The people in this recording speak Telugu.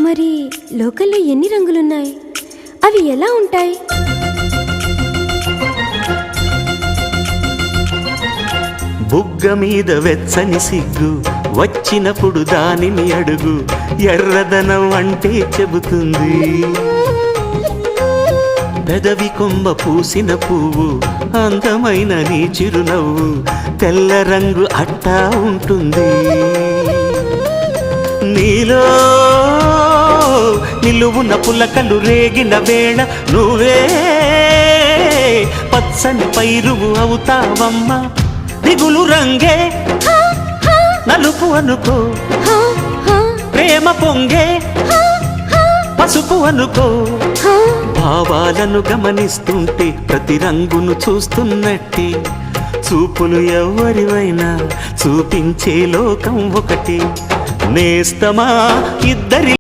మరి లోకల్లో ఎన్ని రంగులున్నాయి? అవి ఎలా ఉంటాయి? బుగ్గ మీద వెచ్చని సిగ్గు వచ్చినప్పుడు దానిని అడుగు, ఎర్రదనం అంటే చెబుతుంది. పెదవి కొమ్మ పూసిన పువ్వు అందమైన నీ చిరునవ్వు, తెల్ల రంగు అట్టా ఉంటుంది. నీలో నిలువున పులకలు రేగిన వేళ నువ్వే పచ్చని పైరువు అవుతావమ్మా. దిగులు రంగే నలుపు అనుకో, ప్రేమ పొంగే పసుపు అనుకో. భావాలను గమనిస్తుంటే ప్రతి రంగును చూస్తున్నట్టే, చూపులు ఎవరివైనా చూపించే లోకం ఒకటి. నేస్తమా ఇద్దరి